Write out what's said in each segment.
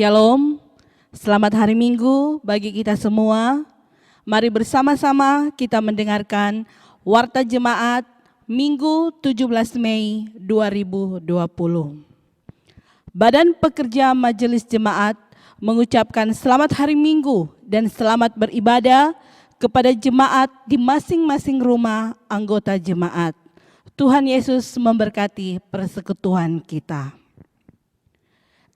Shalom, selamat hari Minggu bagi kita semua. Mari bersama-sama kita mendengarkan Warta Jemaat Minggu 17 Mei 2020. Badan Pekerja Majelis Jemaat mengucapkan selamat hari Minggu dan selamat beribadah kepada jemaat di masing-masing rumah anggota jemaat. Tuhan Yesus memberkati persekutuan kita.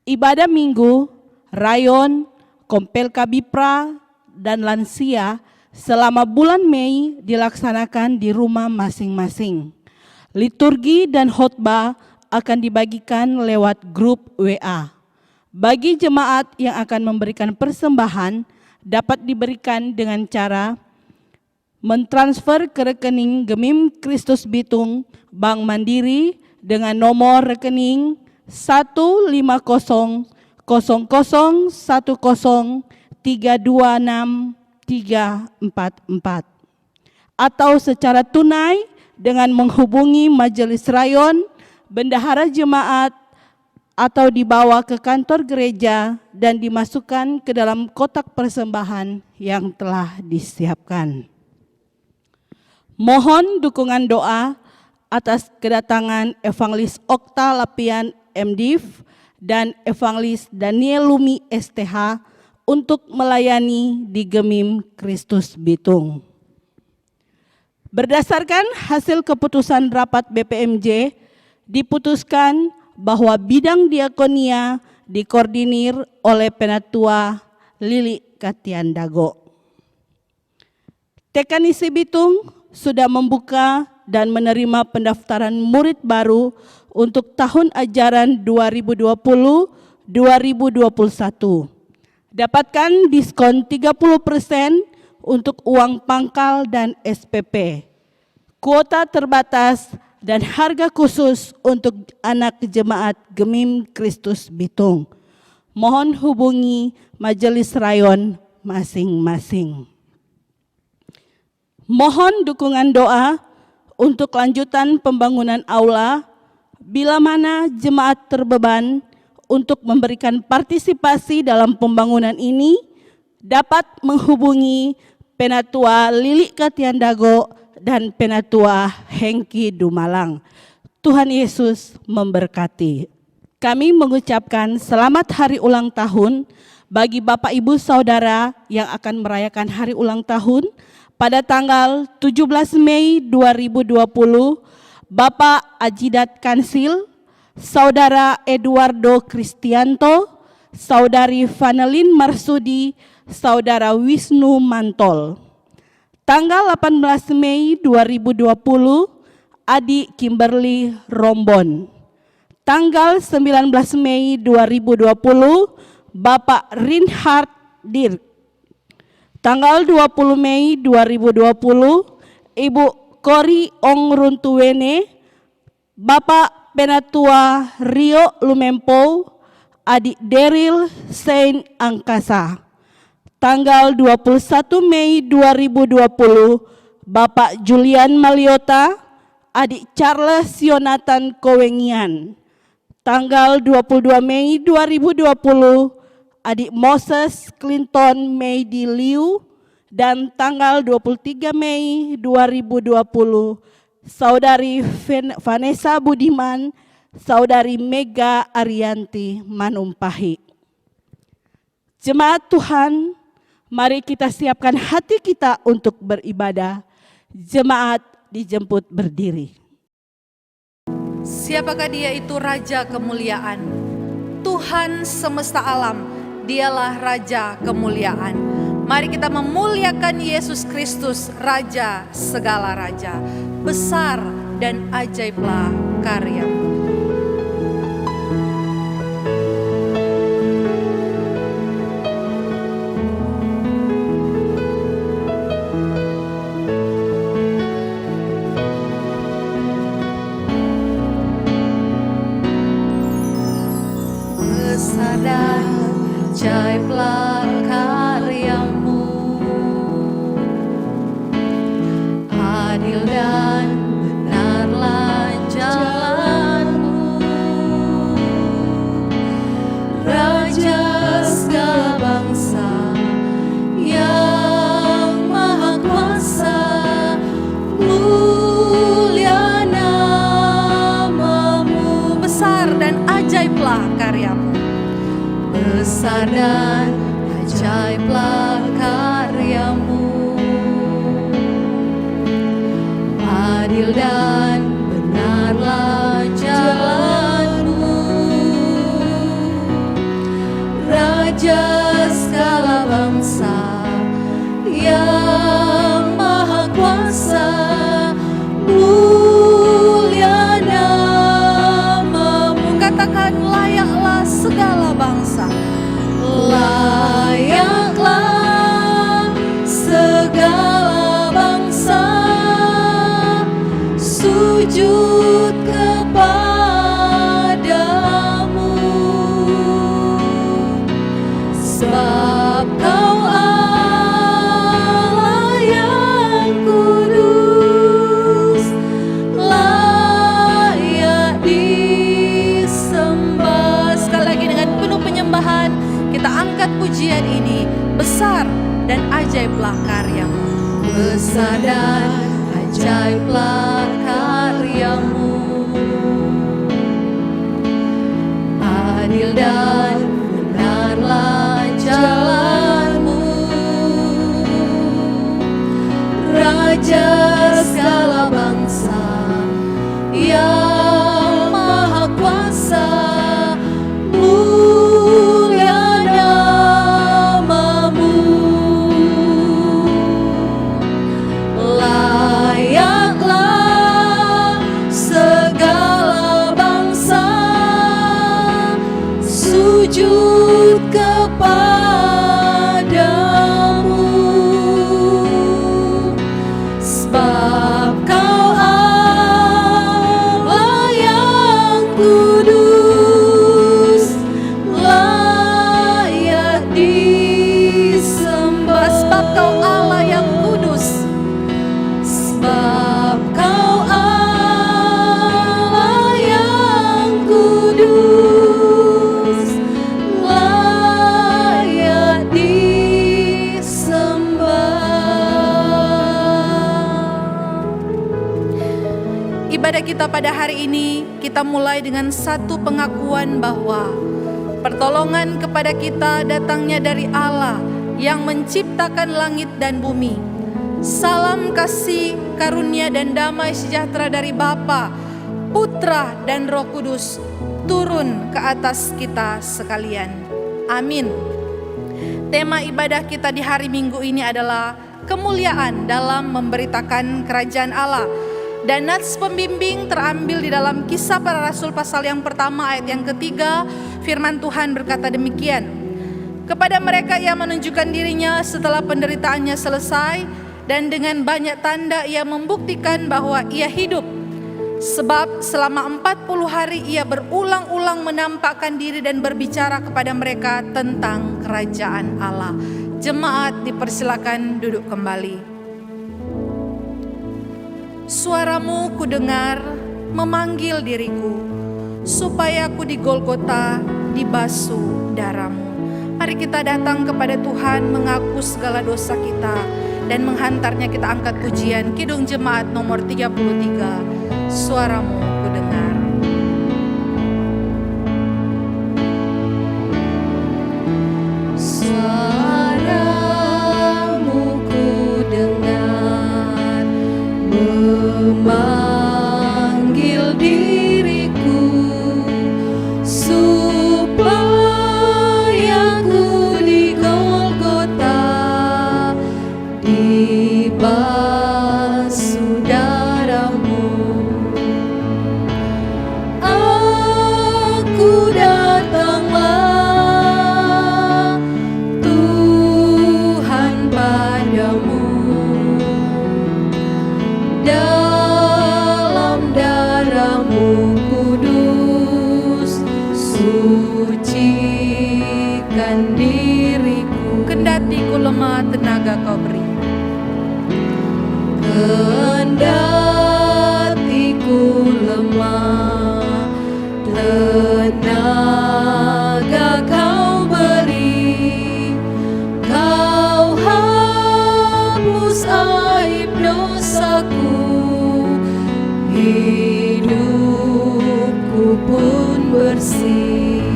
Ibadah Minggu, Rayon, Kompel Kabipra, dan lansia selama bulan Mei dilaksanakan di rumah masing-masing. Liturgi dan khotbah akan dibagikan lewat grup WA. Bagi jemaat yang akan memberikan persembahan, dapat diberikan dengan cara mentransfer ke rekening Gemim Kristus Bitung Bank Mandiri dengan nomor rekening 1501010326344 atau secara tunai dengan menghubungi Majelis Rayon, bendahara jemaat atau dibawa ke kantor gereja dan dimasukkan ke dalam kotak persembahan yang telah disiapkan. Mohon dukungan doa atas kedatangan Evangelis Okta Lapian MDiv dan Evangelis Daniel Lumi STH untuk melayani di Gemim Kristus Bitung. Berdasarkan hasil keputusan rapat BPMJ, diputuskan bahwa bidang diakonia dikoordinir oleh Penatua Lili Katiandago. TKNIC Bitung sudah membuka dan menerima pendaftaran murid baru untuk tahun ajaran 2020-2021. Dapatkan diskon 30% untuk uang pangkal dan SPP. Kuota terbatas dan harga khusus untuk anak jemaat Gemim Kristus Bitung. Mohon hubungi Majelis Rayon masing-masing. Mohon dukungan doa untuk lanjutan pembangunan aula bila mana jemaat terbeban untuk memberikan partisipasi dalam pembangunan ini dapat menghubungi Penatua Lili Katiandago dan Penatua Hengki Dumalang. Tuhan Yesus memberkati. Kami mengucapkan selamat hari ulang tahun bagi Bapak Ibu Saudara yang akan merayakan hari ulang tahun pada tanggal 17 Mei 2020, Bapak Ajidat Kansil, Saudara Eduardo Kristianto, Saudari Vanelin Marsudi, Saudara Wisnu Mantol. Tanggal 18 Mei 2020, Adik Kimberly Rombon. Tanggal 19 Mei 2020, Bapak Reinhard Dirk. Tanggal 20 Mei 2020, Ibu Kori Ong Runtuwene, Bapak Penatua Rio Lumempo, Adik Deril Sain Angkasa. Tanggal 21 Mei 2020, Bapak Julian Maliota, adik Charles Yonatan Kowengian. Tanggal 22 Mei 2020, adik Moses Clinton Meidi Liu. Dan tanggal 23 Mei 2020, Saudari Vanessa Budiman, Saudari Mega Arianti Manumpahi. Jemaat Tuhan, mari kita siapkan hati kita untuk beribadah. Jemaat dijemput berdiri. Siapakah dia itu? Raja kemuliaan, Tuhan semesta alam, dialah Raja kemuliaan. Mari kita memuliakan Yesus Kristus, Raja segala raja. Besar dan ajaiblah karya-Mu. Besar dan ajaiblah karya-Mu, adil dan benarlah jalan-Mu, Raja segala bangsa yang maha kuasa, mulia nama-Mu. Besar dan ajaiblah karya-Mu, besar dan ajaiblah karya-Mu, adil dan benarlah jalan-Mu, Raja segala bangsa yang maha kuasa, mulia nama-Mu. Katakan, layaklah segala bangsa, layaklah segala bangsa sujud kepadamu, sebab Kau Allah yang kudus, layak disembah. Sekali lagi dengan penuh penyembahan kita angkat pujian ini. Besar dan ajaiblah karya-Mu, besar dan ajaiblah karya-Mu, adil dan benarlah jalan-Mu, Raja segala bangsa yang maha kuasa, mulia nama-Mu, layaklah segala bangsa sujud kepadamu, sebab Kau Allah yang kudus, layak disembah. Sebab Kau Allah yang kudus, sebab Kau Allah yang kudus, layak disembah. Ibadah kita pada hari ini, kita mulai dengan satu pengakuan bahwa pertolongan kepada kita datangnya dari Allah yang menciptakan langit dan bumi. Salam kasih, karunia dan damai sejahtera dari Bapa, Putra dan Roh Kudus turun ke atas kita sekalian. Amin. Tema ibadah kita di hari Minggu ini adalah kemuliaan dalam memberitakan kerajaan Allah. Dan nats pembimbing terambil di dalam Kisah Para Rasul pasal yang pertama ayat yang ketiga. Firman Tuhan berkata demikian, kepada mereka Ia menunjukkan dirinya setelah penderitaannya selesai, dan dengan banyak tanda Ia membuktikan bahwa Ia hidup. Sebab selama 40 hari Ia berulang-ulang menampakkan diri dan berbicara kepada mereka tentang kerajaan Allah. Jemaat dipersilakan duduk kembali. Suaramu kudengar memanggil diriku, supaya aku di Golgota dibasuh darahmu. Mari kita datang kepada Tuhan, mengaku segala dosa kita, dan menghantarnya. Kita angkat pujian Kidung Jemaat nomor 33, Suaramu kudengar. Suaramu kudengar memanggil diriku, supaya ku di Golgota dibasuh darahmu. Aku datanglah Tuhan padamu, dalam darahmu kudus sucikan diriku. Kendati ku lemah, tenaga kau beri. Kendati ku lemah, tenaga kau beri. Kau hapus aib dosaku, hidupku pun bersih.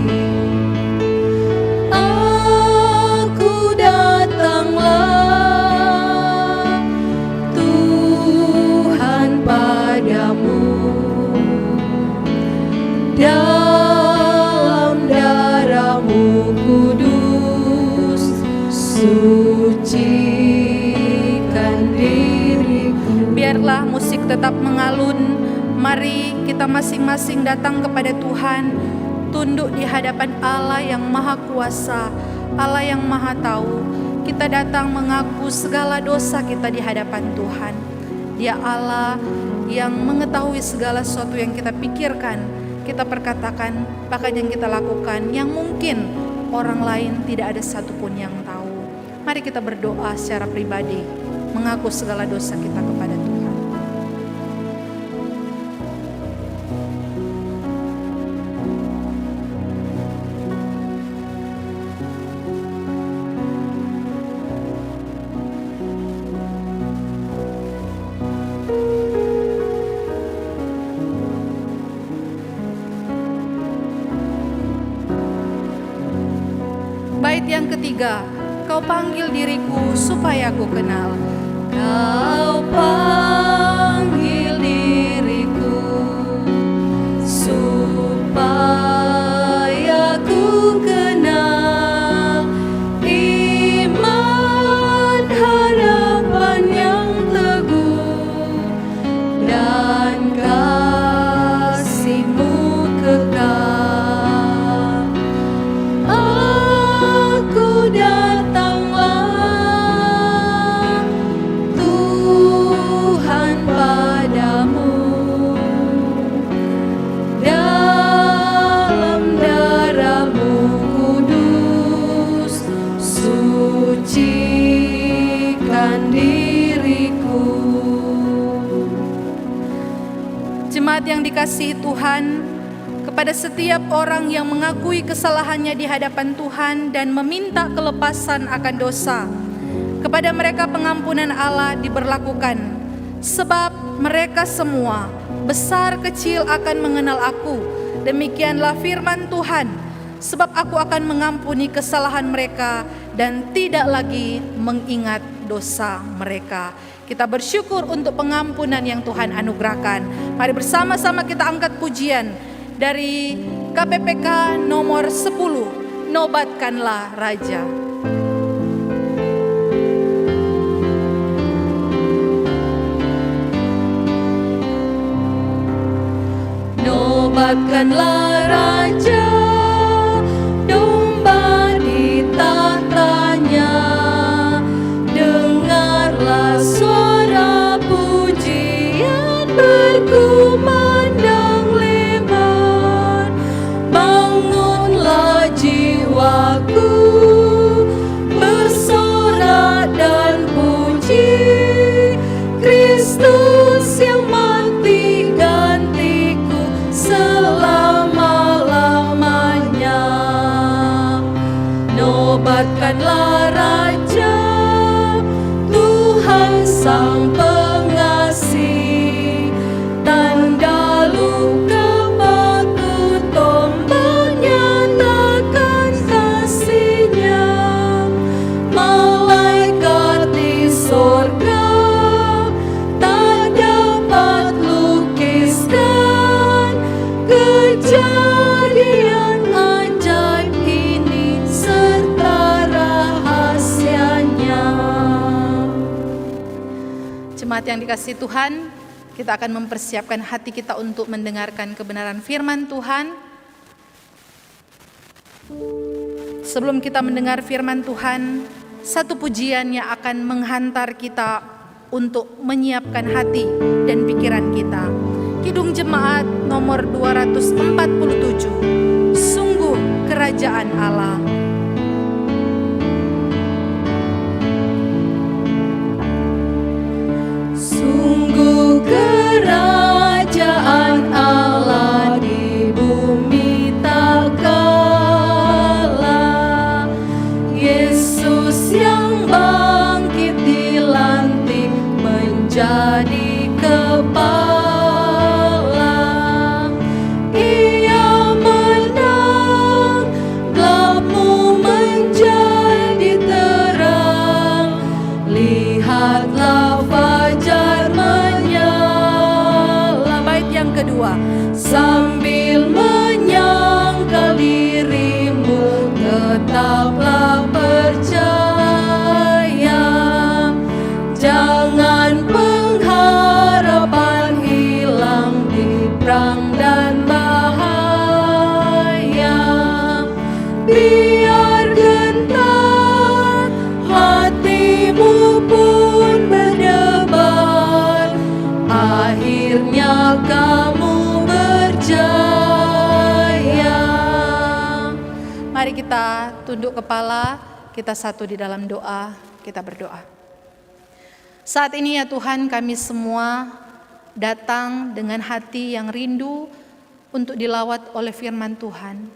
Aku datanglah Tuhan padamu, dalam darahmu kudus sucikan diriku. Biarlah musik tetap mengalun. Mari kita masing-masing datang kepada Tuhan, tunduk di hadapan Allah yang Maha Kuasa, Allah yang Maha Tahu. Kita datang mengaku segala dosa kita di hadapan Tuhan. Dia Allah yang mengetahui segala sesuatu yang kita pikirkan, kita perkatakan, bahkan yang kita lakukan, yang mungkin orang lain tidak ada satupun yang tahu. Mari kita berdoa secara pribadi, mengaku segala dosa kita kepada Tuhan. Bait yang ketiga, kau panggil diriku supaya ku kenal. Kau panggil diriku supaya ku kenal iman harapan yang teguh dan kasih-Mu kekal. Aku datanglah Tuhan padamu, dalam darahmu kudus sucikan diriku. Jemaat yang dikasihi Tuhan, kepada setiap orang yang mengakui kesalahannya di hadapan Tuhan dan meminta kelepasan akan dosa, kepada mereka pengampunan Allah diberlakukan, sebab mereka semua besar kecil akan mengenal Aku. Demikianlah firman Tuhan, sebab Aku akan mengampuni kesalahan mereka dan tidak lagi mengingat dosa mereka. Kita bersyukur untuk pengampunan yang Tuhan anugerahkan. Mari bersama-sama kita angkat pujian dari KPPK nomor 10, Nobatkanlah Raja. Nobatkanlah Raja, domba di tahtanya. Dengarlah suara pujian berkumandang lebar. Bangunlah jiwaku, bersorak dan puji Kristus yang Sang Pengasih, tanda luka paku tombak nyatakan kasih-Nya. Malaikat di sorga tak dapat lukiskan kejadian ajaib ini serta rahasianya. Jemaat yang dikasihi Tuhan, kita akan mempersiapkan hati kita untuk mendengarkan kebenaran firman Tuhan. Sebelum kita mendengar firman Tuhan, satu pujian yang akan menghantar kita untuk menyiapkan hati dan pikiran kita. Kidung Jemaat nomor 247, Sungguh Kerajaan Allah. Sungguh kerajaan Allah di bumi tak kalah. Yesus yang bangkit dilantik menjadi kepala. Ia menang, gelapmu menjadi terang. Lihatlah fajar menyala. Bait yang kedua. Sambil menyangkal dirimu, tetaplah percaya. Jangan pengharapan hilang di perang dan bahaya. Biar gentar hatimu pun berdebar, akhirnya kamu berjaya. Mari kita tunduk kepala, kita satu di dalam doa, kita berdoa. Saat ini ya Tuhan, kami semua datang dengan hati yang rindu untuk dilawat oleh firman Tuhan.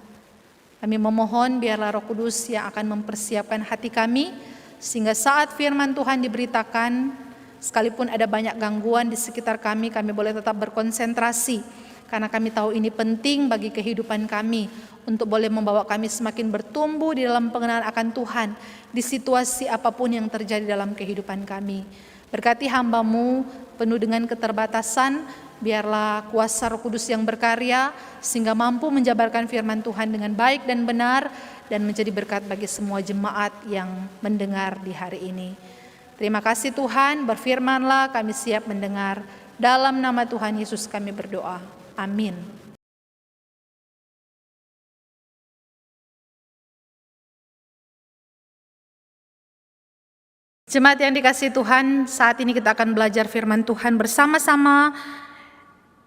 Kami memohon biarlah Roh Kudus yang akan mempersiapkan hati kami, sehingga saat firman Tuhan diberitakan, sekalipun ada banyak gangguan di sekitar kami boleh tetap berkonsentrasi, karena kami tahu ini penting bagi kehidupan kami, untuk boleh membawa kami semakin bertumbuh di dalam pengenalan akan Tuhan, di situasi apapun yang terjadi dalam kehidupan kami. Berkati hamba-Mu penuh dengan keterbatasan, biarlah kuasa Roh Kudus yang berkarya, sehingga mampu menjabarkan firman Tuhan dengan baik dan benar, dan menjadi berkat bagi semua jemaat yang mendengar di hari ini. Terima kasih Tuhan, berfirmanlah, kami siap mendengar. Dalam nama Tuhan Yesus kami berdoa. Amin. Jemaat yang dikasihi Tuhan, saat ini kita akan belajar firman Tuhan bersama-sama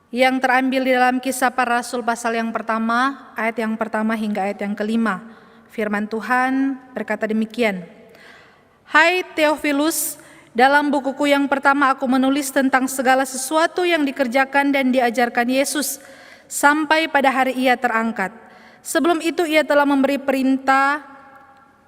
yang terambil di dalam Kisah Para Rasul pasal yang pertama, ayat yang pertama hingga ayat yang kelima. Firman Tuhan berkata demikian. Hai Theophilus, dalam bukuku yang pertama aku menulis tentang segala sesuatu yang dikerjakan dan diajarkan Yesus sampai pada hari Ia terangkat. Sebelum itu Ia telah memberi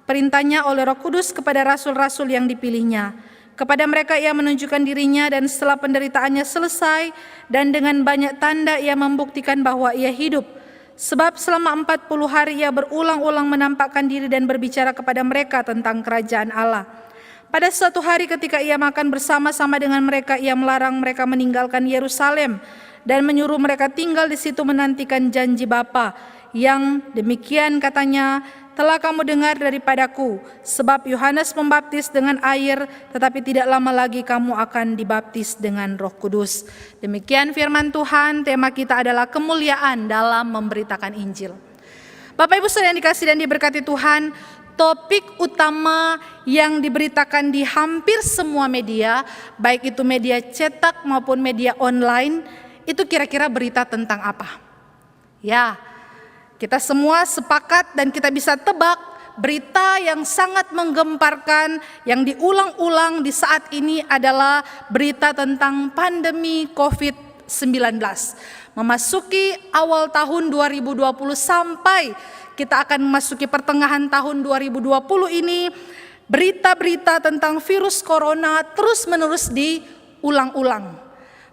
perintahnya oleh Roh Kudus kepada rasul-rasul yang dipilihnya. Kepada mereka Ia menunjukkan dirinya, dan setelah penderitaannya selesai dan dengan banyak tanda Ia membuktikan bahwa Ia hidup. Sebab selama 40 hari Ia berulang-ulang menampakkan diri dan berbicara kepada mereka tentang kerajaan Allah. Pada suatu hari ketika Ia makan bersama-sama dengan mereka, Ia melarang mereka meninggalkan Yerusalem dan menyuruh mereka tinggal di situ menantikan janji Bapa, yang demikian katanya, telah kamu dengar daripadaku, sebab Yohanes membaptis dengan air, tetapi tidak lama lagi kamu akan dibaptis dengan Roh Kudus. Demikian firman Tuhan. Tema kita adalah kemuliaan dalam memberitakan Injil. Bapak Ibu Saudara yang dikasihi dan diberkati Tuhan, topik utama yang diberitakan di hampir semua media, baik itu media cetak maupun media online, itu kira-kira berita tentang apa? Ya, kita semua sepakat dan kita bisa tebak berita yang sangat menggemparkan yang diulang-ulang di saat ini adalah berita tentang pandemi COVID-19. Memasuki awal tahun 2020 sampai kita akan memasuki pertengahan tahun 2020 ini, berita-berita tentang virus corona terus-menerus diulang-ulang.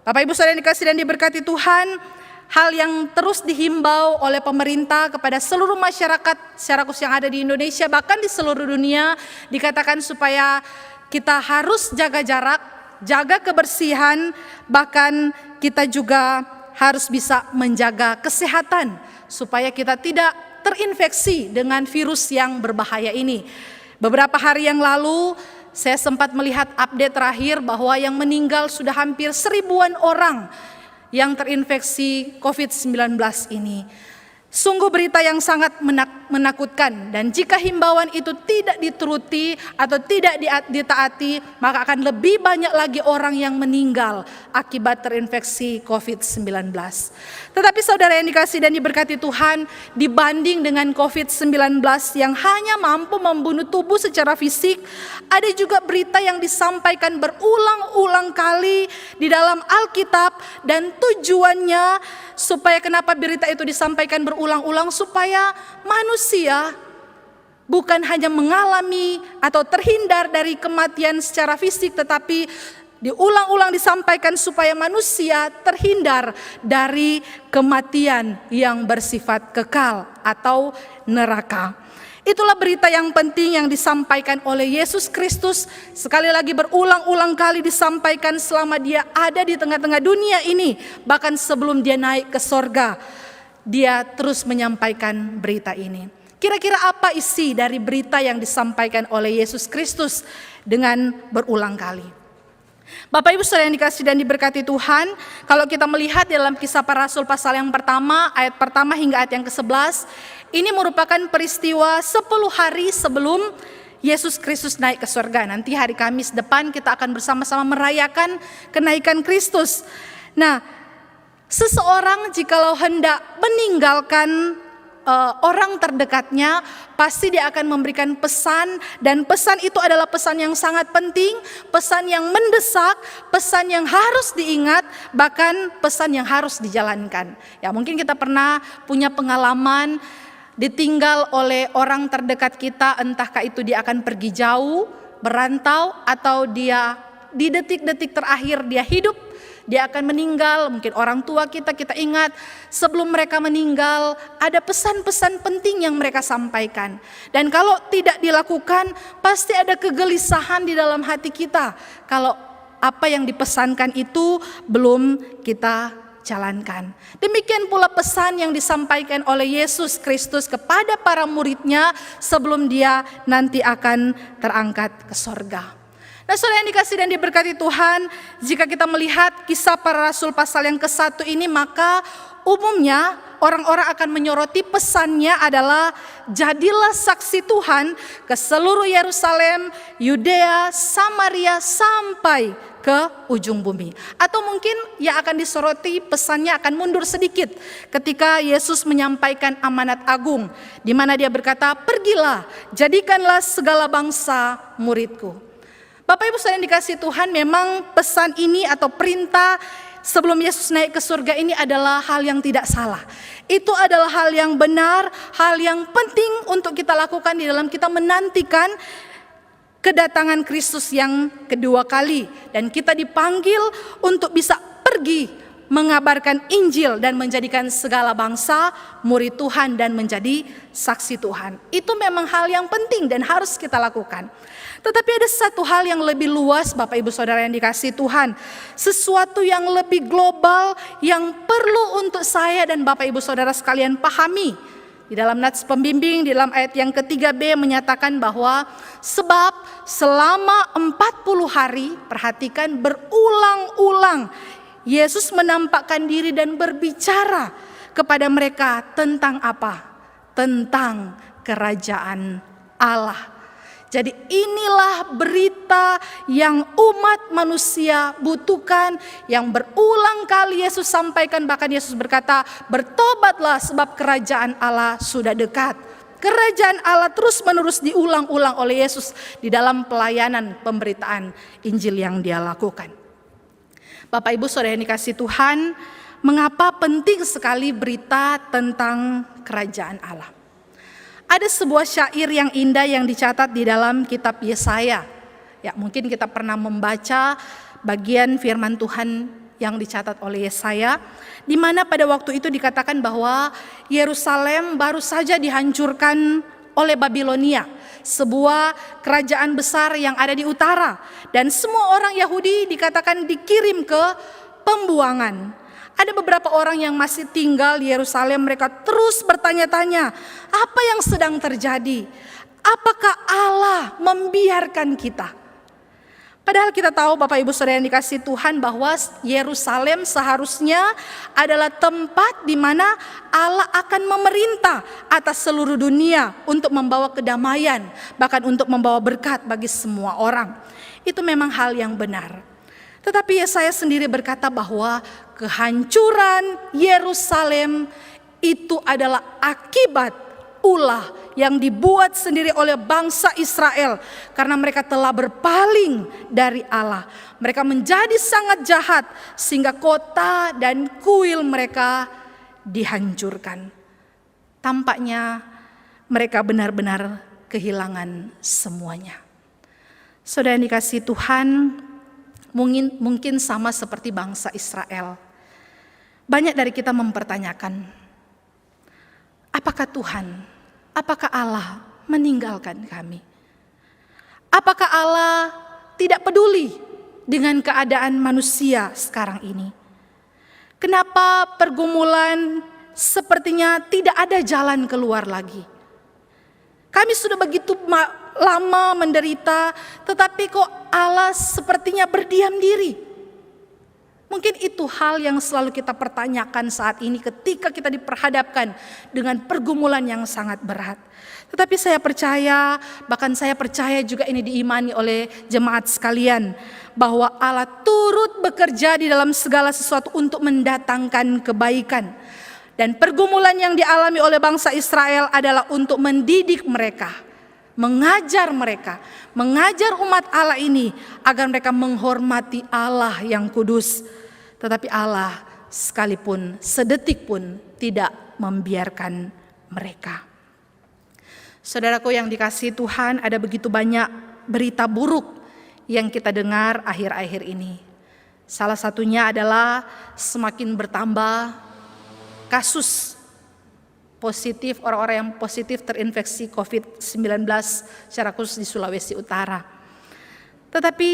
Bapak Ibu Saudara yang dikasihi dan diberkati Tuhan, hal yang terus dihimbau oleh pemerintah kepada seluruh masyarakat secara khusus yang ada di Indonesia, bahkan di seluruh dunia, dikatakan supaya kita harus jaga jarak, jaga kebersihan, bahkan kita juga harus bisa menjaga kesehatan supaya kita tidak terinfeksi dengan virus yang berbahaya ini. Beberapa hari yang lalu saya sempat melihat update terakhir bahwa yang meninggal sudah hampir 1000-an orang yang terinfeksi COVID-19 ini. Sungguh berita yang sangat menakutkan, dan jika himbauan itu tidak dituruti atau tidak ditaati, maka akan lebih banyak lagi orang yang meninggal akibat terinfeksi COVID-19. Tetapi saudara yang dikasihi dan diberkati Tuhan, dibanding dengan COVID-19 yang hanya mampu membunuh tubuh secara fisik, ada juga berita yang disampaikan berulang-ulang kali di dalam Alkitab, dan tujuannya supaya kenapa berita itu disampaikan berulang-ulang, supaya manusia bukan hanya mengalami atau terhindar dari kematian secara fisik, tetapi diulang-ulang disampaikan supaya manusia terhindar dari kematian yang bersifat kekal atau neraka. Itulah berita yang penting yang disampaikan oleh Yesus Kristus. Sekali lagi berulang-ulang kali disampaikan selama dia ada di tengah-tengah dunia ini. Bahkan sebelum dia naik ke sorga, dia terus menyampaikan berita ini. Kira-kira apa isi dari berita yang disampaikan oleh Yesus Kristus dengan berulang kali? Bapak Ibu Saudara yang dikasihi dan diberkati Tuhan, kalau kita melihat dalam Kisah Para Rasul pasal yang pertama, ayat pertama hingga ayat yang ke-11, ini merupakan peristiwa 10 hari sebelum Yesus Kristus naik ke surga. Nanti hari Kamis depan kita akan bersama-sama merayakan kenaikan Kristus. Nah, seseorang jikalau hendak meninggalkan orang terdekatnya, pasti dia akan memberikan pesan, dan pesan itu adalah pesan yang sangat penting, pesan yang mendesak, pesan yang harus diingat, bahkan pesan yang harus dijalankan. Ya, mungkin kita pernah punya pengalaman ditinggal oleh orang terdekat kita, entahkah itu dia akan pergi jauh, merantau, atau dia di detik-detik terakhir dia hidup, dia akan meninggal. Mungkin orang tua kita ingat sebelum mereka meninggal ada pesan-pesan penting yang mereka sampaikan. Dan kalau tidak dilakukan, pasti ada kegelisahan di dalam hati kita kalau apa yang dipesankan itu belum kita jalankan. Demikian pula pesan yang disampaikan oleh Yesus Kristus kepada para muridnya sebelum dia nanti akan terangkat ke sorga. Nah, saudara yang dikasihi dan diberkati Tuhan, jika kita melihat Kisah Para Rasul pasal yang ke-1 ini, maka umumnya orang-orang akan menyoroti pesannya adalah jadilah saksi Tuhan ke seluruh Yerusalem, Yudea, Samaria, sampai ke ujung bumi. Atau mungkin yang akan disoroti pesannya akan mundur sedikit ketika Yesus menyampaikan amanat agung, di mana dia berkata, pergilah, jadikanlah segala bangsa muridku. Bapak Ibu saudara yang dikasihi Tuhan, memang pesan ini atau perintah sebelum Yesus naik ke surga ini adalah hal yang tidak salah. Itu adalah hal yang benar, hal yang penting untuk kita lakukan di dalam kita menantikan kedatangan Kristus yang kedua kali. Dan kita dipanggil untuk bisa pergi mengabarkan Injil dan menjadikan segala bangsa murid Tuhan dan menjadi saksi Tuhan. Itu memang hal yang penting dan harus kita lakukan. Tetapi ada satu hal yang lebih luas, Bapak Ibu Saudara yang dikasihi Tuhan. Sesuatu yang lebih global yang perlu untuk saya dan Bapak Ibu Saudara sekalian pahami. Di dalam nats pembimbing, di dalam ayat yang ke-3b menyatakan bahwa sebab selama 40 hari, perhatikan, berulang-ulang Yesus menampakkan diri dan berbicara kepada mereka tentang apa? Tentang kerajaan Allah. Jadi inilah berita yang umat manusia butuhkan, yang berulang kali Yesus sampaikan. Bahkan Yesus berkata, bertobatlah sebab kerajaan Allah sudah dekat. Kerajaan Allah terus menerus diulang-ulang oleh Yesus di dalam pelayanan pemberitaan Injil yang dia lakukan. Bapak Ibu Saudara yang dikasihi Tuhan, mengapa penting sekali berita tentang kerajaan Allah? Ada sebuah syair yang indah yang dicatat di dalam kitab Yesaya. Ya, mungkin kita pernah membaca bagian firman Tuhan yang dicatat oleh Yesaya, di mana pada waktu itu dikatakan bahwa Yerusalem baru saja dihancurkan oleh Babilonia, sebuah kerajaan besar yang ada di utara, dan semua orang Yahudi dikatakan dikirim ke pembuangan. Ada beberapa orang yang masih tinggal di Yerusalem, mereka terus bertanya-tanya, apa yang sedang terjadi? Apakah Allah membiarkan kita? Padahal kita tahu Bapak Ibu Saudara yang dikasihi Tuhan bahwa Yerusalem seharusnya adalah tempat di mana Allah akan memerintah atas seluruh dunia untuk membawa kedamaian, bahkan untuk membawa berkat bagi semua orang. Itu memang hal yang benar. Tetapi Yesaya sendiri berkata bahwa kehancuran Yerusalem itu adalah akibat ulah yang dibuat sendiri oleh bangsa Israel karena mereka telah berpaling dari Allah. Mereka menjadi sangat jahat sehingga kota dan kuil mereka dihancurkan. Tampaknya mereka benar-benar kehilangan semuanya. Saudara yang dikasihi Tuhan, mungkin sama seperti bangsa Israel. Banyak dari kita mempertanyakan, apakah Tuhan, apakah Allah meninggalkan kami? Apakah Allah tidak peduli dengan keadaan manusia sekarang ini? Kenapa pergumulan sepertinya tidak ada jalan keluar lagi? Kami sudah begitu lama menderita, tetapi kok Allah sepertinya berdiam diri. Mungkin itu hal yang selalu kita pertanyakan saat ini ketika kita diperhadapkan dengan pergumulan yang sangat berat. Tetapi saya percaya, bahkan saya percaya juga ini diimani oleh jemaat sekalian, bahwa Allah turut bekerja di dalam segala sesuatu untuk mendatangkan kebaikan. Dan pergumulan yang dialami oleh bangsa Israel adalah untuk mendidik mereka, mengajar umat Allah ini agar mereka menghormati Allah yang kudus. Tetapi Allah sekalipun sedetik pun tidak membiarkan mereka. Saudaraku yang dikasihi Tuhan, ada begitu banyak berita buruk yang kita dengar akhir-akhir ini. Salah satunya adalah semakin bertambah kasus positif, orang-orang yang positif terinfeksi COVID-19 secara khusus di Sulawesi Utara. Tetapi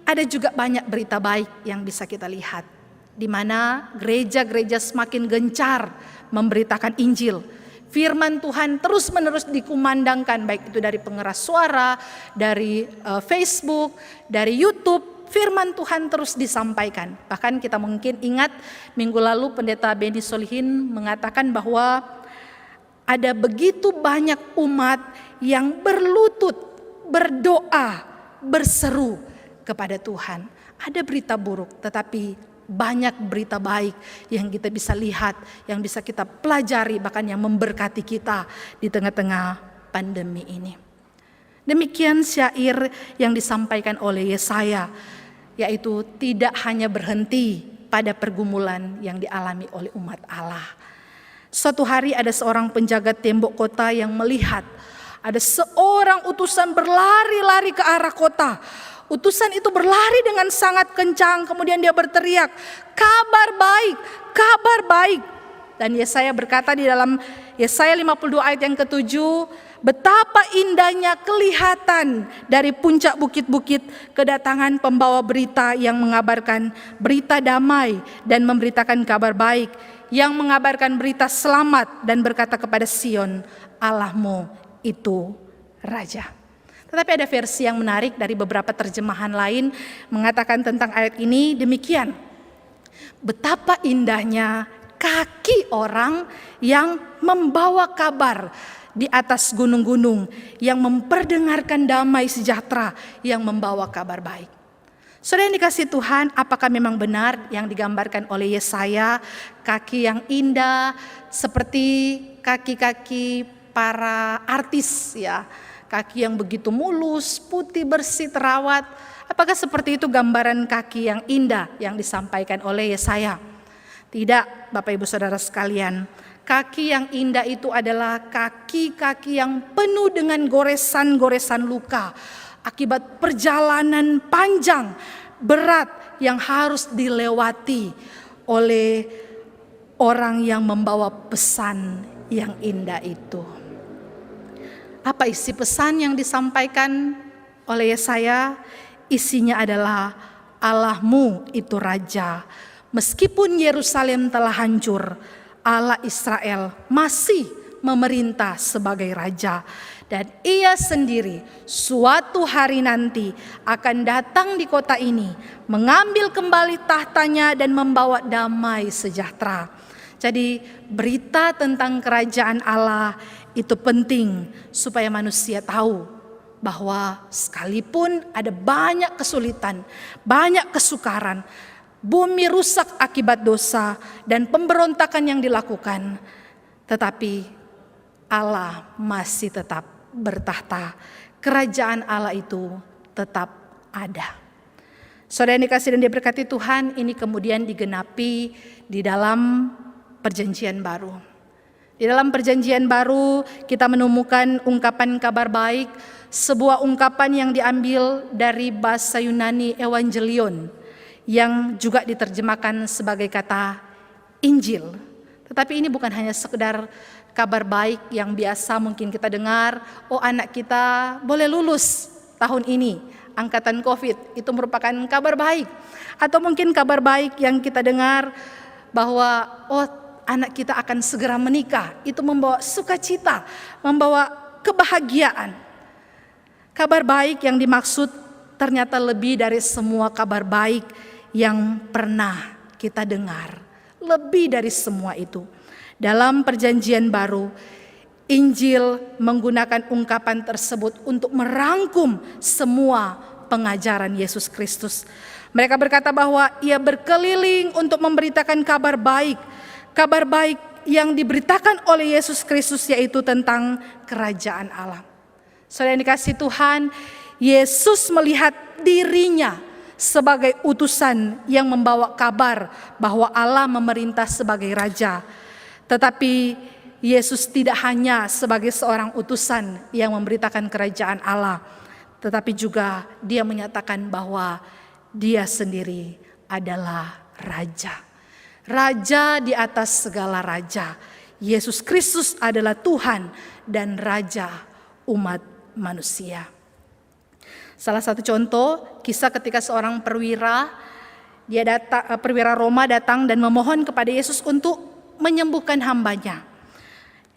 ada juga banyak berita baik yang bisa kita lihat, di mana gereja-gereja semakin gencar memberitakan Injil. Firman Tuhan terus-menerus dikumandangkan, baik itu dari pengeras suara, dari Facebook, dari YouTube. Firman Tuhan terus disampaikan. Bahkan kita mungkin ingat minggu lalu Pendeta Benny Solihin mengatakan bahwa ada begitu banyak umat yang berlutut, berdoa, berseru kepada Tuhan. Ada berita buruk, tetapi banyak berita baik yang kita bisa lihat, yang bisa kita pelajari, bahkan yang memberkati kita di tengah-tengah pandemi ini. Demikian syair yang disampaikan oleh Yesaya, yaitu tidak hanya berhenti pada pergumulan yang dialami oleh umat Allah. Suatu hari ada seorang penjaga tembok kota yang melihat ada seorang utusan berlari-lari ke arah kota. Utusan itu berlari dengan sangat kencang, kemudian dia berteriak, kabar baik, kabar baik. Dan Yesaya berkata di dalam Yesaya 52 ayat yang ke-7, betapa indahnya kelihatan dari puncak bukit-bukit kedatangan pembawa berita yang mengabarkan berita damai dan memberitakan kabar baik, yang mengabarkan berita selamat dan berkata kepada Sion, Allahmu itu Raja. Tetapi ada versi yang menarik dari beberapa terjemahan lain mengatakan tentang ayat ini demikian. Betapa indahnya kaki orang yang membawa kabar di atas gunung-gunung, yang memperdengarkan damai sejahtera, yang membawa kabar baik. Saudara yang dikasihi Tuhan, apakah memang benar yang digambarkan oleh Yesaya, kaki yang indah seperti kaki-kaki para artis ya, kaki yang begitu mulus, putih, bersih, terawat. Apakah seperti itu gambaran kaki yang indah yang disampaikan oleh Yesaya? Tidak, Bapak Ibu Saudara sekalian. Kaki yang indah itu adalah kaki-kaki yang penuh dengan goresan-goresan luka akibat perjalanan panjang, berat yang harus dilewati oleh orang yang membawa pesan yang indah itu. Apa isi pesan yang disampaikan oleh Yesaya? Isinya adalah Allahmu itu Raja. Meskipun Yerusalem telah hancur, Allah Israel masih memerintah sebagai Raja. Dan Ia sendiri suatu hari nanti akan datang di kota ini, mengambil kembali tahtanya dan membawa damai sejahtera. Jadi berita tentang kerajaan Allah itu penting supaya manusia tahu bahwa sekalipun ada banyak kesulitan, banyak kesukaran, bumi rusak akibat dosa dan pemberontakan yang dilakukan, tetapi Allah masih tetap bertahta. Kerajaan Allah itu tetap ada. Saudara yang dikasihi dan diberkati Tuhan, ini kemudian digenapi di dalam perjanjian baru. Di dalam perjanjian baru kita menemukan ungkapan kabar baik, sebuah ungkapan yang diambil dari bahasa Yunani Evangelion, yang juga diterjemahkan sebagai kata Injil. Tetapi ini bukan hanya sekedar kabar baik yang biasa mungkin kita dengar, oh anak kita boleh lulus tahun ini, angkatan COVID, itu merupakan kabar baik. Atau mungkin kabar baik yang kita dengar bahwa oh anak kita akan segera menikah, itu membawa sukacita, membawa kebahagiaan. Kabar baik yang dimaksud ternyata lebih dari semua kabar baik yang pernah kita dengar. Lebih dari semua itu. Dalam perjanjian baru, Injil menggunakan ungkapan tersebut untuk merangkum semua pengajaran Yesus Kristus. Mereka berkata bahwa Ia berkeliling untuk memberitakan kabar baik. Kabar baik yang diberitakan oleh Yesus Kristus, yaitu tentang kerajaan Allah. Saudara yang dikasihi Tuhan, Yesus melihat dirinya sebagai utusan yang membawa kabar bahwa Allah memerintah sebagai Raja. Tetapi Yesus tidak hanya sebagai seorang utusan yang memberitakan kerajaan Allah, tetapi juga Dia menyatakan bahwa Dia sendiri adalah Raja. Raja di atas segala raja. Yesus Kristus adalah Tuhan dan Raja umat manusia. Salah satu contoh kisah ketika seorang perwira Roma datang dan memohon kepada Yesus untuk menyembuhkan hambanya.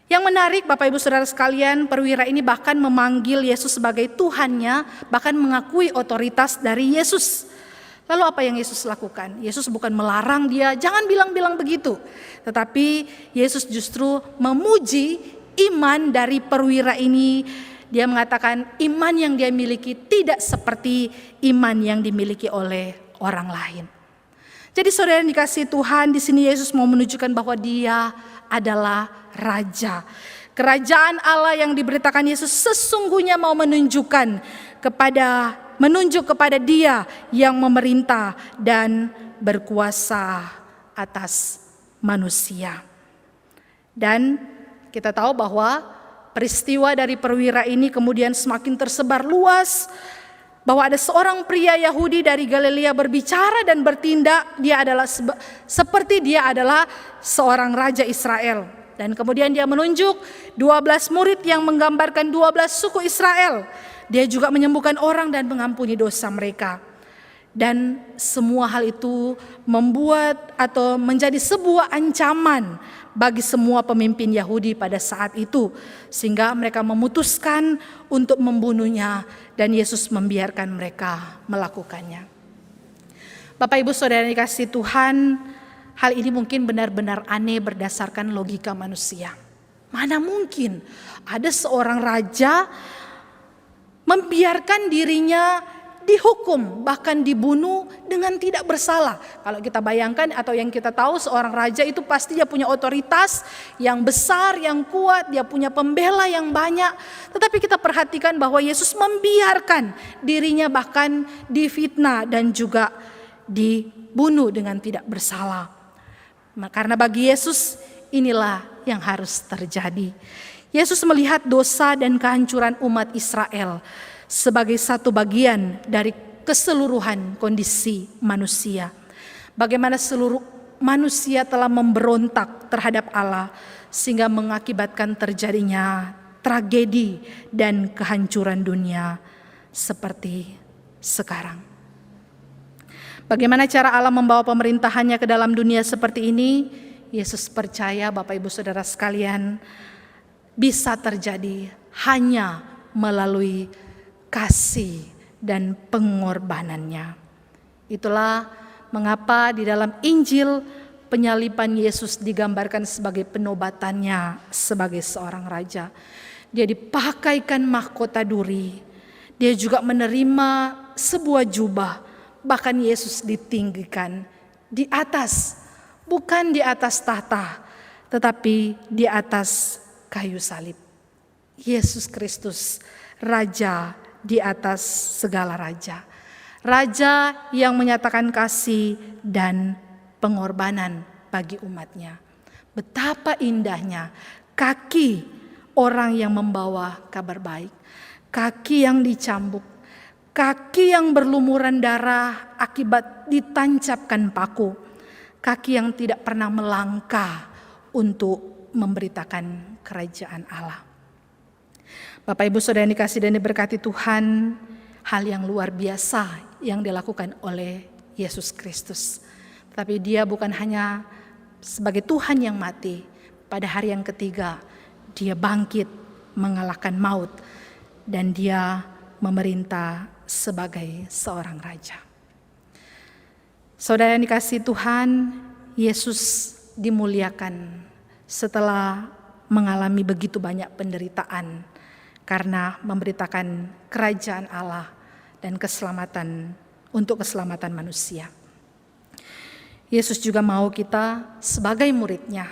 Yang menarik Bapak Ibu Saudara sekalian, perwira ini bahkan memanggil Yesus sebagai Tuhannya, bahkan mengakui otoritas dari Yesus. Lalu apa yang Yesus lakukan? Yesus bukan melarang dia, jangan bilang-bilang begitu. Tetapi Yesus justru memuji iman dari perwira ini. Dia mengatakan iman yang dia miliki tidak seperti iman yang dimiliki oleh orang lain. Jadi saudara yang dikasihi Tuhan, di sini Yesus mau menunjukkan bahwa Dia adalah Raja. Kerajaan Allah yang diberitakan Yesus sesungguhnya mau menunjuk kepada Dia yang memerintah dan berkuasa atas manusia. Dan kita tahu bahwa peristiwa dari perwira ini kemudian semakin tersebar luas, bahwa ada seorang pria Yahudi dari Galilea berbicara dan bertindak, dia adalah seperti dia adalah seorang raja Israel. Dan kemudian dia menunjuk 12 murid yang menggambarkan 12 suku Israel. Dia juga menyembuhkan orang dan mengampuni dosa mereka. Dan semua hal itu membuat atau menjadi sebuah ancaman bagi semua pemimpin Yahudi pada saat itu. Sehingga mereka memutuskan untuk membunuhnya dan Yesus membiarkan mereka melakukannya. Bapak Ibu Saudara yang dikasihi Tuhan, hal ini mungkin benar-benar aneh berdasarkan logika manusia. Mana mungkin ada seorang raja membiarkan dirinya dihukum, bahkan dibunuh dengan tidak bersalah. Kalau kita bayangkan atau yang kita tahu, seorang raja itu pasti dia punya otoritas yang besar, yang kuat, dia punya pembela yang banyak. Tetapi kita perhatikan bahwa Yesus membiarkan dirinya bahkan difitnah dan juga dibunuh dengan tidak bersalah. Karena bagi Yesus inilah yang harus terjadi. Yesus melihat dosa dan kehancuran umat Israel sebagai satu bagian dari keseluruhan kondisi manusia. Bagaimana seluruh manusia telah memberontak terhadap Allah sehingga mengakibatkan terjadinya tragedi dan kehancuran dunia seperti sekarang. Bagaimana cara Allah membawa pemerintahannya ke dalam dunia seperti ini? Yesus percaya, Bapak Ibu Saudara sekalian, bisa terjadi hanya melalui kasih dan pengorbanannya. Itulah mengapa di dalam Injil penyaliban Yesus digambarkan sebagai penobatannya sebagai seorang raja. Dia dipakaikan mahkota duri. Dia juga menerima sebuah jubah. Bahkan Yesus ditinggikan di atas, bukan di atas tahta, tetapi di atas kayu salib. Yesus Kristus, Raja di atas segala raja. Raja yang menyatakan kasih dan pengorbanan bagi umatnya. Betapa indahnya kaki orang yang membawa kabar baik. Kaki yang dicambuk, kaki yang berlumuran darah akibat ditancapkan paku. Kaki yang tidak pernah melangkah untuk memberitakan kerajaan Allah. Bapak Ibu Saudara yang dikasihi dan diberkati Tuhan, hal yang luar biasa yang dilakukan oleh Yesus Kristus. Tapi Dia bukan hanya sebagai Tuhan yang mati, pada hari yang ketiga Dia bangkit mengalahkan maut dan Dia memerintah sebagai seorang raja. Saudara yang dikasihi Tuhan, Yesus dimuliakan setelah mengalami begitu banyak penderitaan karena memberitakan kerajaan Allah dan keselamatan untuk keselamatan manusia. Yesus juga mau kita sebagai murid-Nya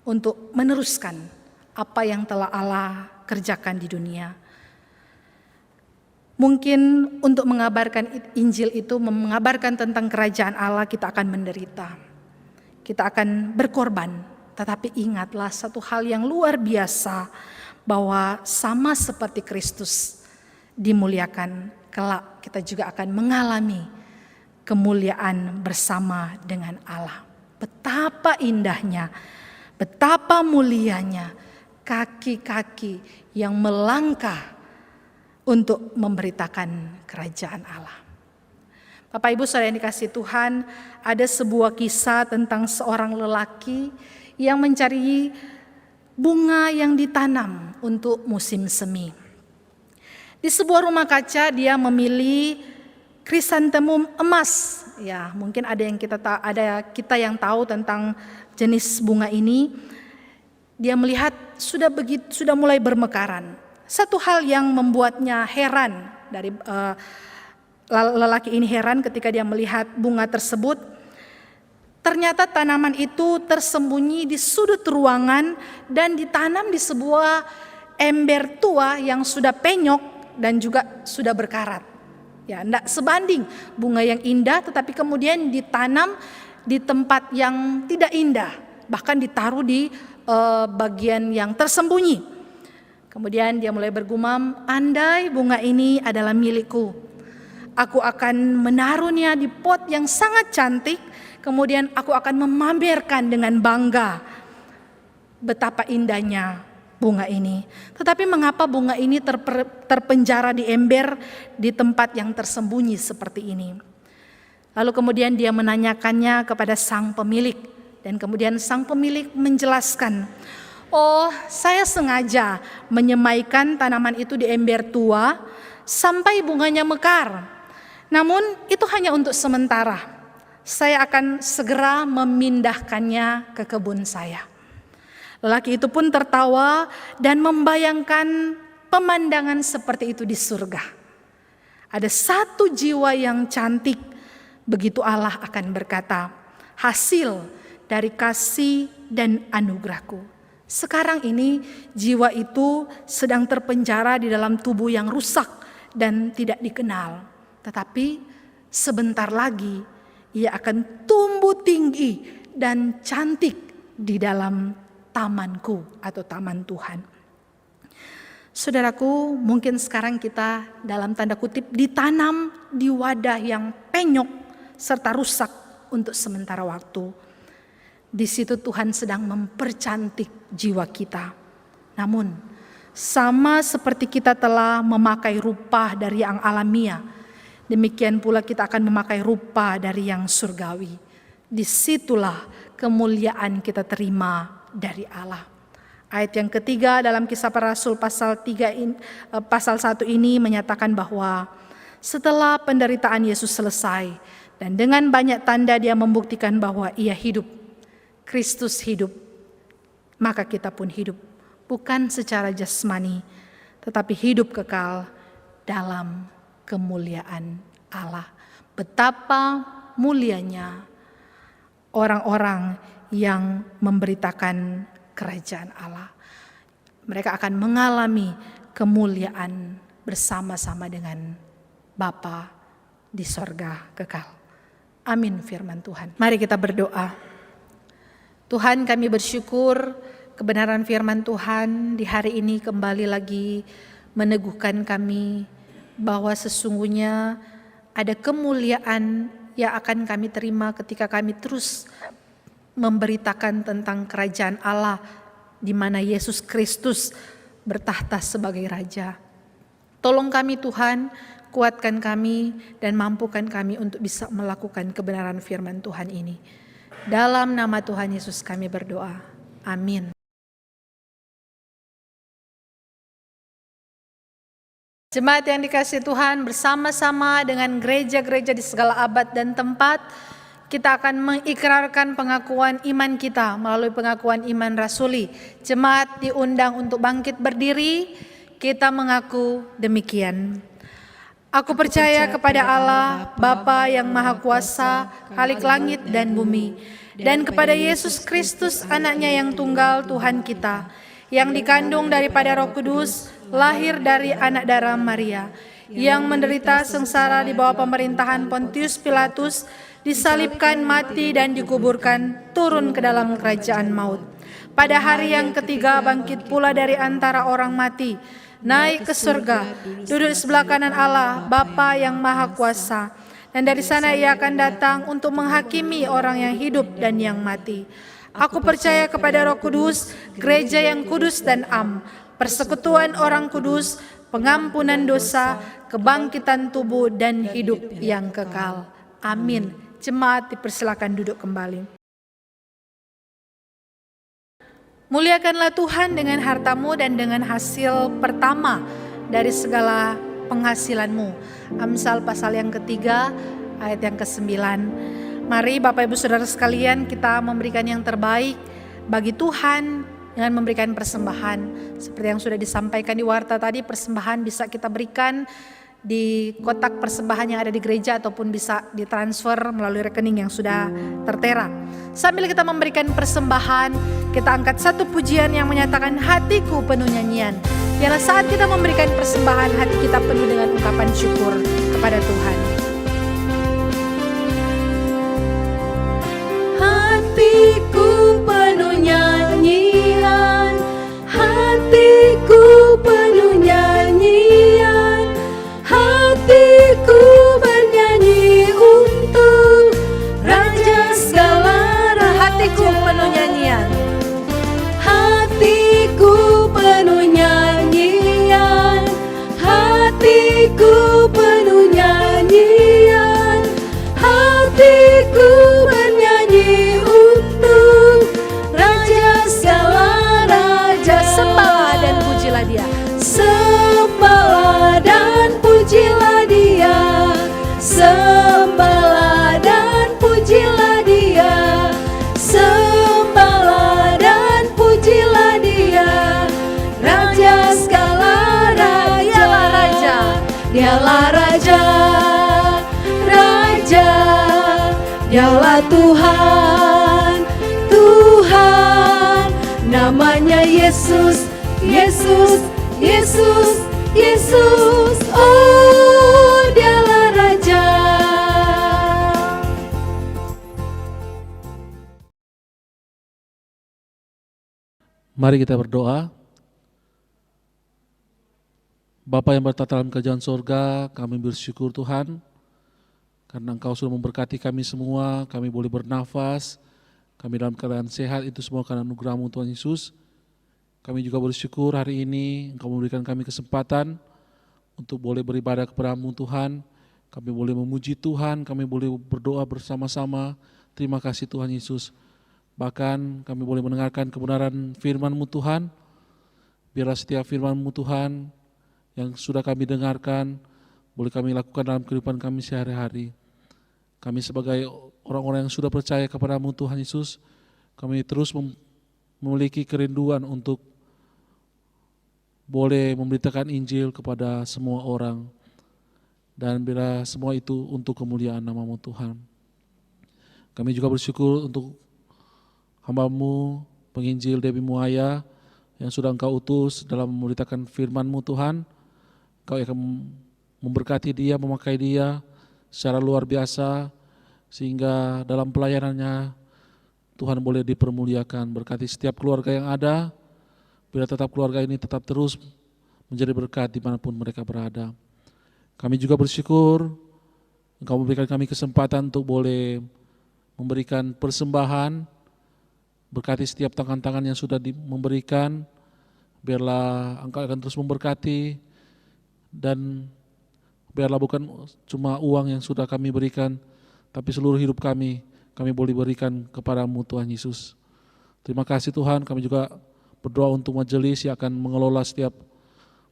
untuk meneruskan apa yang telah Allah kerjakan di dunia. Mungkin untuk mengabarkan Injil itu, mengabarkan tentang kerajaan Allah, kita akan menderita. Kita akan berkorban. Tetapi ingatlah satu hal yang luar biasa, bahwa sama seperti Kristus dimuliakan, kelak kita juga akan mengalami kemuliaan bersama dengan Allah. Betapa indahnya, betapa mulianya kaki-kaki yang melangkah untuk memberitakan kerajaan Allah. Bapak Ibu Saudara yang dikasihi Tuhan, ada sebuah kisah tentang seorang lelaki yang mencari bunga yang ditanam untuk musim semi. Di sebuah rumah kaca dia memilih krisantemum emas. Ya, mungkin ada kita yang tahu tentang jenis bunga ini. Dia melihat sudah mulai bermekaran. Satu hal yang membuatnya heran, dari lelaki ini heran ketika dia melihat bunga tersebut. Ternyata tanaman itu tersembunyi di sudut ruangan dan ditanam di sebuah ember tua yang sudah penyok dan juga sudah berkarat. Ya, tidak sebanding bunga yang indah, tetapi kemudian ditanam di tempat yang tidak indah, bahkan ditaruh di bagian yang tersembunyi. Kemudian dia mulai bergumam, andai bunga ini adalah milikku, aku akan menaruhnya di pot yang sangat cantik, kemudian aku akan memamerkan dengan bangga betapa indahnya bunga ini. Tetapi mengapa bunga ini terpenjara di ember di tempat yang tersembunyi seperti ini? Lalu kemudian dia menanyakannya kepada sang pemilik, dan kemudian sang pemilik menjelaskan, oh, saya sengaja menyemaikan tanaman itu di ember tua sampai bunganya mekar. Namun itu hanya untuk sementara. Saya akan segera memindahkannya ke kebun saya. Lelaki itu pun tertawa dan membayangkan pemandangan seperti itu di surga. Ada satu jiwa yang cantik, begitu Allah akan berkata, hasil dari kasih dan anugerahku. Sekarang ini jiwa itu sedang terpenjara di dalam tubuh yang rusak dan tidak dikenal. Tetapi sebentar lagi ia akan tumbuh tinggi tinggi dan cantik di dalam tamanku atau taman Tuhan. Saudaraku, mungkin sekarang kita dalam tanda kutip ditanam di wadah yang penyok serta rusak untuk sementara waktu. Di situ Tuhan sedang mempercantik jiwa kita. Namun, sama seperti kita telah memakai rupa dari yang alamiah, demikian pula kita akan memakai rupa dari yang surgawi. Disitulah kemuliaan kita terima dari Allah. Ayat yang ketiga dalam Kisah Para Rasul pasal 1 ini menyatakan bahwa setelah penderitaan Yesus selesai dan dengan banyak tanda dia membuktikan bahwa ia hidup, Kristus hidup, maka kita pun hidup. Bukan secara jasmani, tetapi hidup kekal dalam kemuliaan Allah. Betapa mulianya orang-orang yang memberitakan kerajaan Allah. Mereka akan mengalami kemuliaan bersama-sama dengan Bapa di sorga kekal. Amin firman Tuhan. Mari kita berdoa. Tuhan, kami bersyukur kebenaran firman Tuhan di hari ini kembali lagi meneguhkan kami bahwa sesungguhnya ada kemuliaan yang akan kami terima ketika kami terus memberitakan tentang kerajaan Allah di mana Yesus Kristus bertahta sebagai Raja. Tolong kami Tuhan, kuatkan kami dan mampukan kami untuk bisa melakukan kebenaran firman Tuhan ini. Dalam nama Tuhan Yesus kami berdoa. Amin. Jemaat yang dikasihi Tuhan, bersama-sama dengan gereja-gereja di segala abad dan tempat, kita akan mengikrarkan pengakuan iman kita melalui pengakuan iman rasuli. Jemaat diundang untuk bangkit berdiri, kita mengaku demikian. Aku percaya kepada Allah, Bapa yang Maha Kuasa, Khalik langit dan bumi, dan kepada Yesus Kristus, anaknya yang tunggal Tuhan kita, yang dikandung daripada Roh Kudus, lahir dari anak darah Maria, yang menderita sengsara di bawah pemerintahan Pontius Pilatus, disalibkan, mati dan dikuburkan, turun ke dalam kerajaan maut. Pada hari yang ketiga bangkit pula dari antara orang mati, naik ke surga, duduk di sebelah kanan Allah, Bapa yang Maha Kuasa, dan dari sana ia akan datang untuk menghakimi orang yang hidup dan yang mati. Aku percaya kepada Roh Kudus, gereja yang kudus dan am, persekutuan orang kudus, pengampunan dosa, kebangkitan tubuh dan hidup yang kekal. Amin. Jemaat dipersilakan duduk kembali. Muliakanlah Tuhan dengan hartamu dan dengan hasil pertama dari segala penghasilanmu. Amsal pasal yang ketiga ayat yang ke-9. Mari Bapak Ibu Saudara sekalian, kita memberikan yang terbaik bagi Tuhan dengan memberikan persembahan. Seperti yang sudah disampaikan di warta tadi, persembahan bisa kita berikan di kotak persembahan yang ada di gereja ataupun bisa ditransfer melalui rekening yang sudah tertera. Sambil kita memberikan persembahan, kita angkat satu pujian yang menyatakan hatiku penuh nyanyian. Biarlah saat kita memberikan persembahan, hati kita penuh dengan ungkapan syukur kepada Tuhan. Hatiku penuh nyanyian, hatiku penuh nyanyian, hatiku bernyanyi untuk Raja segala raja. Hatiku penuh nyanyian, hatiku penuh nyanyian, hatiku penuh nyanyian, hatiku bernyanyi untuk Raja segala raja. sembahlah dan pujilah Dia. Sembahlah dan pujilah Dia, sembahlah dan pujilah Dia, sembahlah dan pujilah Dia, Raja segala raja. Dialah Raja, Raja, Dialah Tuhan, Tuhan, namanya Yesus, Yesus, Yesus, Yesus, oh Dialah Raja. Mari kita berdoa. Bapa yang bertata dalam kerajaan sorga, kami bersyukur Tuhan, karena Engkau sudah memberkati kami semua, kami boleh bernafas, kami dalam keadaan sehat, itu semua karena anugerah-Mu Tuhan Yesus. Kami juga bersyukur hari ini Engkau memberikan kami kesempatan untuk boleh beribadah kepada-Mu Tuhan, kami boleh memuji Tuhan, kami boleh berdoa bersama-sama. Terima kasih Tuhan Yesus. Bahkan kami boleh mendengarkan kebenaran firman-Mu Tuhan. Biarlah setiap firman-Mu Tuhan yang sudah kami dengarkan boleh kami lakukan dalam kehidupan kami sehari-hari. Kami sebagai orang-orang yang sudah percaya kepada-Mu Tuhan Yesus, kami terus memiliki kerinduan untuk boleh memberitakan Injil kepada semua orang, dan bila semua itu untuk kemuliaan nama-Mu Tuhan. Kami juga bersyukur untuk hamba-Mu penginjil Debbie Muaya yang sudah Engkau utus dalam memberitakan firman-Mu Tuhan. Engkau akan memberkati dia, memakai dia secara luar biasa, sehingga dalam pelayanannya Tuhan boleh dipermuliakan. Berkati setiap keluarga yang ada, bila tetap keluarga ini tetap terus menjadi berkat dimanapun mereka berada. Kami juga bersyukur Engkau memberikan kami kesempatan untuk boleh memberikan persembahan. Berkati setiap tangan-tangan yang sudah memberikan, biarlah Engkau akan terus memberkati, dan biarlah bukan cuma uang yang sudah kami berikan, tapi seluruh hidup kami boleh berikan kepada-Mu Tuhan Yesus. Terima kasih Tuhan. Kami juga berdoa untuk majelis yang akan mengelola setiap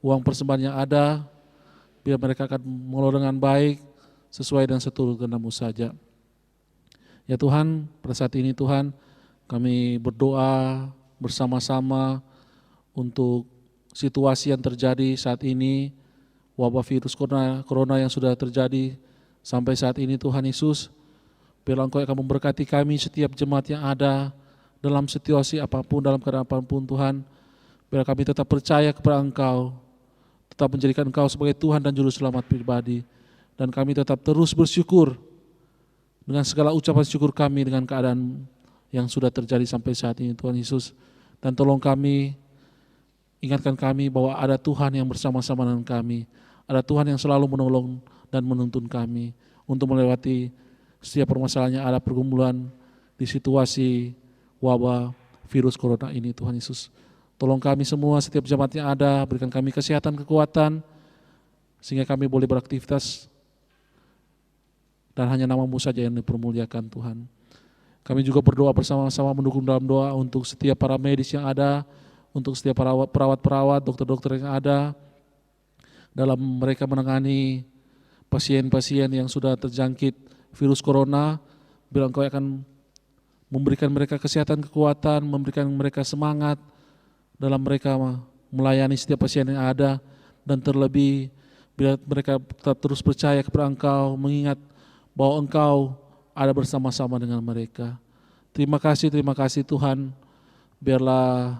uang persembahan yang ada, biar mereka akan mengelola dengan baik, sesuai dan seturut kehendak-Mu saja. Ya Tuhan, pada saat ini Tuhan, kami berdoa bersama-sama untuk situasi yang terjadi saat ini, wabah virus corona yang sudah terjadi sampai saat ini Tuhan Yesus. Biarlah Engkau akan memberkati kami setiap jemaat yang ada dalam situasi apapun, dalam keadaan apapun Tuhan. Biar kami tetap percaya kepada Engkau, tetap menjadikan Engkau sebagai Tuhan dan Juru Selamat pribadi. Dan kami tetap terus bersyukur dengan segala ucapan syukur kami dengan keadaan yang sudah terjadi sampai saat ini Tuhan Yesus. Dan tolong kami, ingatkan kami bahwa ada Tuhan yang bersama-sama dengan kami. Ada Tuhan yang selalu menolong dan menuntun kami untuk melewati setiap permasalahan yang ada, pergumulan di situasi wabah virus corona ini Tuhan Yesus. Tolong kami semua, setiap jemaat yang ada, berikan kami kesehatan, kekuatan, sehingga kami boleh beraktivitas dan hanya nama-Mu saja yang dipermuliakan Tuhan. Kami juga berdoa bersama-sama mendukung dalam doa untuk setiap para medis yang ada, untuk setiap perawat-perawat, dokter-dokter yang ada, dalam mereka menangani pasien-pasien yang sudah terjangkit virus corona. Bila Engkau akan memberikan mereka kesehatan, kekuatan, memberikan mereka semangat dalam mereka melayani setiap pasien yang ada, dan terlebih bila mereka tetap terus percaya kepada Engkau, mengingat bahwa Engkau ada bersama-sama dengan mereka. Terima kasih Tuhan. Biarlah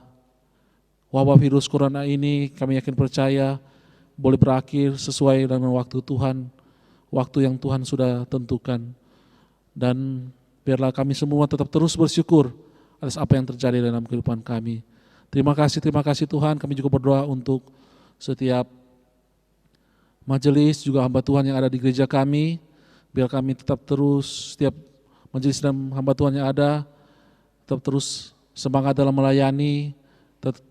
wabah virus corona ini, kami yakin percaya, boleh berakhir sesuai dengan waktu Tuhan, waktu yang Tuhan sudah tentukan. Dan biarlah kami semua tetap terus bersyukur atas apa yang terjadi dalam kehidupan kami. Terima kasih Tuhan. Kami juga berdoa untuk setiap majelis, juga hamba Tuhan yang ada di gereja kami. Biar kami tetap terus, setiap majelis dan hamba Tuhan yang ada, tetap terus semangat dalam melayani,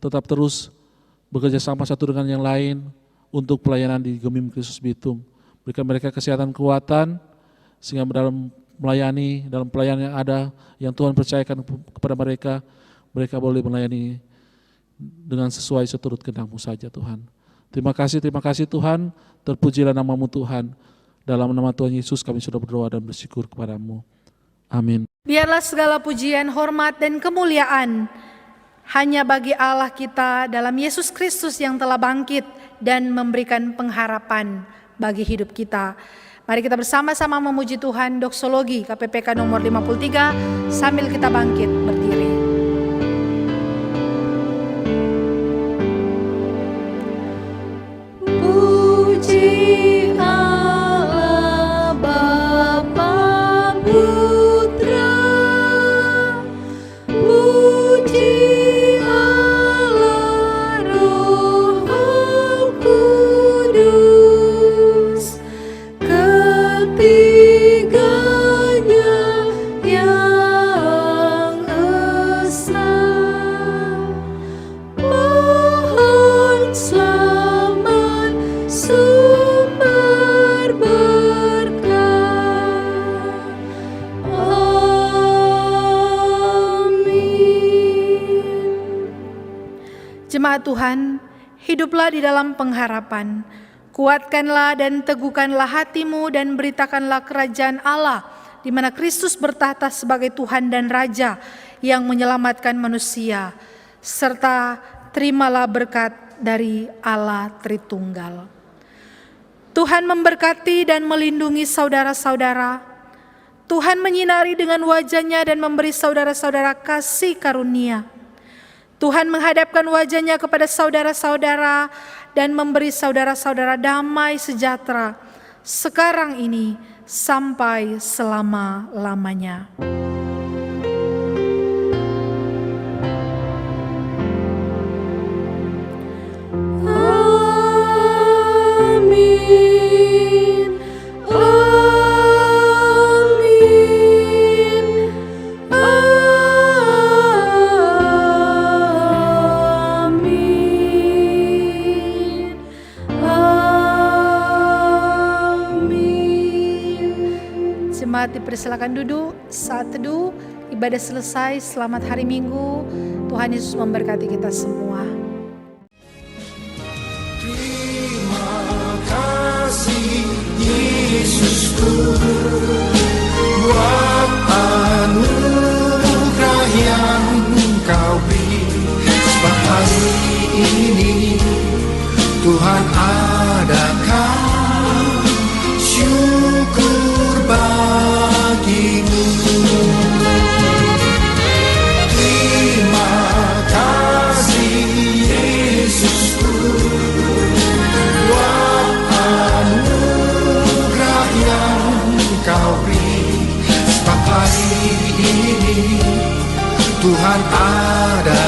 tetap terus bekerja sama satu dengan yang lain untuk pelayanan di Gemim Kristus Bitung. Berikan mereka kesehatan, kekuatan, sehingga dalam melayani, dalam pelayanan yang ada, yang Tuhan percayakan kepada mereka, mereka boleh melayani dengan sesuai seturut kehendak-Mu saja Tuhan. Terima kasih Tuhan, terpujilah nama-Mu Tuhan. Dalam nama Tuhan Yesus kami sudah berdoa dan bersyukur kepada-Mu. Amin. Biarlah segala pujian, hormat, dan kemuliaan hanya bagi Allah kita dalam Yesus Kristus yang telah bangkit dan memberikan pengharapan bagi hidup kita. Mari kita bersama-sama memuji Tuhan. Doksologi KPPK nomor 53 sambil kita bangkit berdiri. Puji Allah Bapa Putra, puji Allah Jemaat Tuhan, hiduplah di dalam pengharapan. Kuatkanlah dan teguhkanlah hatimu dan beritakanlah kerajaan Allah di mana Kristus bertahta sebagai Tuhan dan Raja yang menyelamatkan manusia. Serta terimalah berkat dari Allah Tritunggal. Tuhan memberkati dan melindungi saudara-saudara. Tuhan menyinari dengan wajah-Nya dan memberi saudara-saudara kasih karunia. Tuhan menghadapkan wajah-Nya kepada saudara-saudara dan memberi saudara-saudara damai sejahtera sekarang ini sampai selama-lamanya. Amin. Amin. Amin. Amin. Jemaat dipersilakan duduk. Saat teduh, ibadah selesai. Selamat hari Minggu. Tuhan Yesus memberkati kita semua. Yesusku, buat anugerah yang Kau beri, sebab hari ini Tuhan adakan syukur bagimu. Terima kasih Yesusku, buat anugerah yang Kau beri, sebab hari ini Tuhan ada